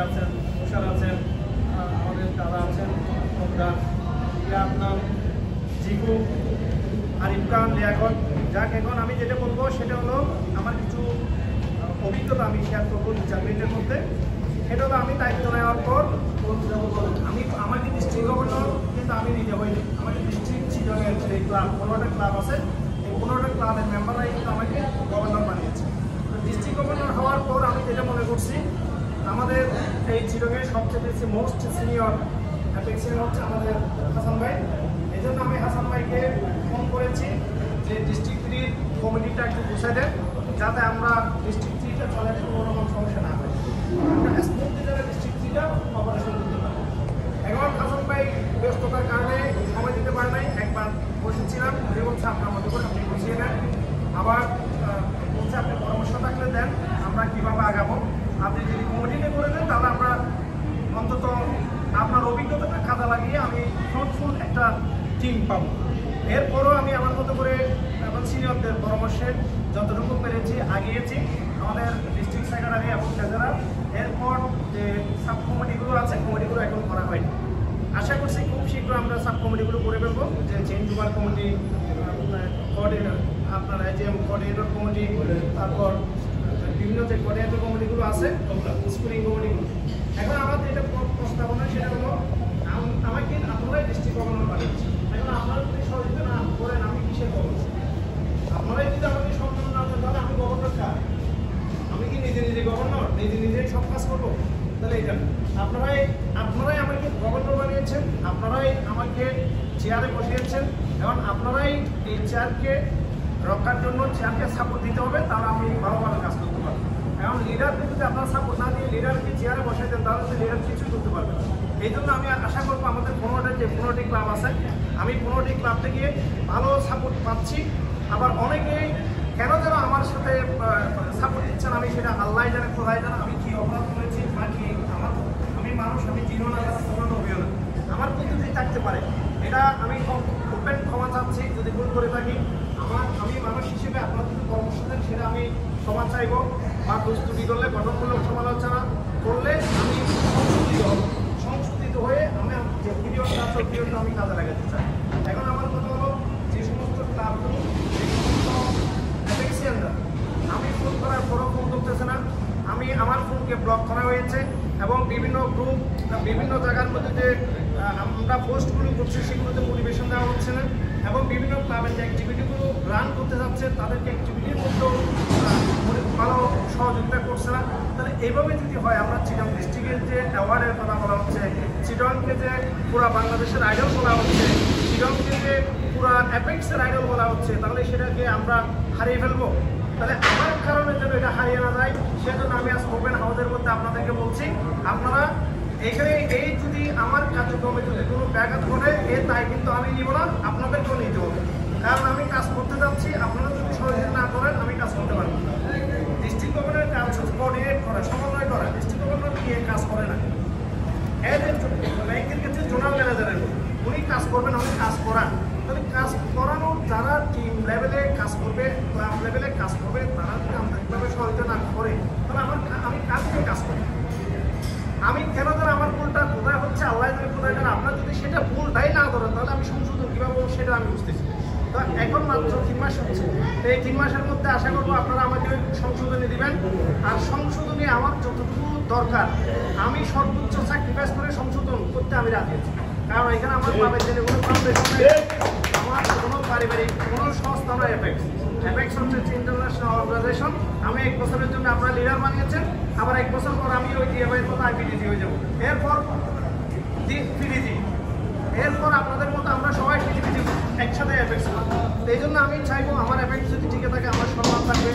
আছেন, তুষার আছেন, আমাদের দাদা আছেন, আপনার জিকু, আরিফ খান, লিয়াকত। যাক, এখন আমি যেটা বলবো সেটা হলো আমার কিছু অভিজ্ঞতা আমি শেয়ার করবো 2-4 মিনিটের মধ্যে। সেটা হলো আমি দায়িত্ব নেওয়ার পর আমাকে ডিস্ট্রিক্ট গভর্নর কিন্তু আমি নিজে হইনি, আমাকে ডিস্ট্রিক্ট চিটগের যে ক্লাব 15টা ক্লাব আছে, এই 15টা ক্লাবের মেম্বাররাই কিন্তু আমাকে গভর্নর বানিয়েছে। ডিস্ট্রিক্ট গভর্নর হওয়ার পর আমি যেটা মনে করছি, আমাদের এই চিটগের সবচেয়ে মোস্ট সিনিয়র অ্যাপেক্সিয়ান হচ্ছে আমাদের হাসান ভাই। এই জন্য আমি হাসান ভাইকে ফোন করেছি যে ডিস্ট্রিক্ট 3 কমিটিটা একটু গুছাই দেন, যাতে আমরা ডিস্ট্রিক্ট 3টা চলে কোনো রকম সমস্যা না হয়, স্মুথলি যারা ডিস্ট্রিক্ট 3টা অপারেশন করতে পারে। এখন হাসান ভাই ব্যস্ততার কারণে সময় দিতে পারে নাই। একবার বসেছিলাম, উনি বলছে আপনার মতো করে আপনি গুছিয়ে নেন, আবার বলছে আপনি পরামর্শ থাকলে দেন আমরা কীভাবে আগাবো। আপনি যদি কমিটিতে করে দেন তাহলে আমরা অন্তত আপনার অভিজ্ঞতাটা কাজে লাগিয়ে আমি ফ্রুটফুল একটা টিম পাবো। এরপরও আমি আমার মতো করে এবং সিনিয়রদের পরামর্শে যতটুকু পেরেছি আগিয়েছি, আমাদের ডিস্ট্রিক্ট সেক্রেটারি এবং ট্রেজারার। এরপর যে সাব কমিটিগুলো আছে, কমিটিগুলো এখন করা হয়নি। আশা করছি খুব শীঘ্র আমরা সাব কমিটিগুলো করে ফেলবো, যে চেঞ্জ ওভার কমিটি, কোঅর্ডিনেটর, আপনার এজিএম কোঅর্ডিনেটর কমিটি, তারপর বিভিন্ন যে কোঅর্ডিনেটর কমিটিগুলো আছে, স্কুলিং কমিটিগুলো। এখন আমার যেটা প্রস্তাবনা সেটা হলো আমাকে আপনারাই ডিস্ট্রিক্ট গভর্নর বানিয়েছে। এখন আপনারা যদি সহযোগিতা না করেন আমি কিসের গভর্নর? আপনারাই যদি আমাকে সম্মান না দেন তাহলে আমি গভর্নর কার? আমি কি নিজে গভর্নর, নিজেই সব কাজ করবো? তাহলে এটা আপনারাই আমাকে গভর্নর বানিয়েছেন, আপনারাই আমাকে চেয়ারে বসিয়েছেন। এখন আপনারাই এই চেয়ারকে রক্ষার জন্য চেয়ারকে সাপোর্ট দিতে হবে, তাহলে আমি ভালোভাবে কাজ করতে পারবো। এখন লিডারকে যদি আপনারা সাপোর্ট না দিয়ে লিডারকে চেয়ারে বসাই দেন তাহলে তো লিডার কিছুই করতে পারবে না। এই জন্য আমি আশা করবো আমাদের 15টি ক্লাব আছে, আমি 15টি ক্লাব থেকে ভালো সাপোর্ট পাচ্ছি। আবার অনেকেই কেন যেন আমার সাথে সাপোর্ট দিচ্ছেন, আমি সেটা আল্লাহ জানে, খোদাই জানে আমি কী অপরাধ করেছি বা কি আমি মানুষ, আমি চিনো না, কোনো অভিও না, আমার পদ্ধতি থাকতে পারে। এটা আমি ওপেন ক্ষমা চাচ্ছি যদি ভুল করে থাকি। আমি মানুষ হিসেবে আপনার যদি পরামর্শ দেন সেটা আমি ক্ষমা চাইব, বা প্রস্তুতি করলে গঠনমূলক সমালোচনা করলে আমি সংশোধিত হয়ে আমি যে পিরিয়ডটা আছে পিরিয়ডটা আমি কাজে লাগাতে চাই। এখন আমার কথা হলো, যে সমস্ত ক্লাবগুলো, যে সমস্ত অ্যাপেক্সিয়ানরা, আমি ফোন করার পরও ফোন করতেছে না, আমার ফোনকে ব্লক করা হয়েছে, এবং বিভিন্ন গ্রুপ, বিভিন্ন জায়গার মধ্যে যে আমরা পোস্টগুলো করছি সেগুলোতে মোটিভেশন দেওয়া হচ্ছে না, এবং বিভিন্ন ক্লাবের যে অ্যাক্টিভিটিগুলো রান করতে যাচ্ছে তাদেরকে অ্যাক্টিভিটির মধ্যেও ভালো সহযোগিতা করছে না। তাহলে এইভাবে যদি হয়, আমরা চিটং ডিস্ট্রিক্টের যে অ্যাওয়ার্ডের কথা বলা হচ্ছে, চিটংকে যে পুরা বাংলাদেশের আইডল বলা হচ্ছে, চিটংকে যে পুরা অ্যাপেক্সের আইডল বলা হচ্ছে, তাহলে সেটাকে আমরা হারিয়ে ফেলবো। তাহলে আমার কারণে যেন এটা হারিয়ে না যায়, সেজন্য আমি আজ ওপেন হাউসের মধ্যে আপনাদেরকে বলছি, আপনারা এখানে এই যদি আমার কার্যক্রমে যদি কোনো ব্যাঘাত ঘটে তাই কিন্তু আমি নিব না, আপনাদেরকেও নিতে হবে। কারণ আমি কাজ করতে যাচ্ছি, আপনারা যদি সহযোগিতা না করেন আমি কাজ করতে পারবো না। ডিস্ট্রিক্ট গভর্নরের কাজ হচ্ছে কোঅর্ডিনেট করা, সমন্বয় করা। ডিস্ট্রিক্ট গভর্নর কি কাজ করে না? ব্যাংকের কাছে জোনাল ম্যানেজারের উনি কাজ করবেন, আমি কাজ করান। তাহলে কাজ করানোর যারা টিম লেভেলে কাজ করবে, ক্লাব লেভেলে কাজ করবে, তারা যদি আন্তরিকভাবে সহযোগিতা না করে তাহলে আমি কাজ নিয়ে কাজ করি। আমি কেন যেন আমার ভুলটা কোথায় হচ্ছে আল্লাহ জানে, কোথায় যেন আপনার যদি সেটা ভুলটাই না ধরেন তাহলে আমি সংশোধন কীভাবে করবো সেটা আমি বুঝতেছি। তো এখন মাত্র 3 মাস হচ্ছে, এই 3 মাসের মধ্যে আশা করবো আপনারা আমাকে সংশোধনী দিবেন। আর সংশোধনী আমার যতটুকু দরকার আমি সর্বোচ্চ স্যাক্রিফাইস করে সংশোধন করতে আমি রাজি আছি। কারণ এখানে আমার ক্লাবের জন্য কোনো ফাউন্ডেশন নেই, আমার কোনো পারিবারিক কোনো সংস্থা নয়। অ্যাপেক্স হচ্ছে ইন্টারন্যাশনাল অর্গানাইজেশন। আমি 1 বছরের জন্য আপনারা লিডার বানিয়েছেন, আবার 1 বছর পর আমি ওই ডিএফআই মতো আইপিডিজি হয়ে যাবো, এরপর পিডিজি, এরপর আপনাদের মতো আমরা সবাই পিডিজি একসাথে অ্যাপেক্স করবো। এই জন্য আমি চাইবো আমার অ্যাপেক্স যদি টিকে থাকে আমার সম্মান থাকবে।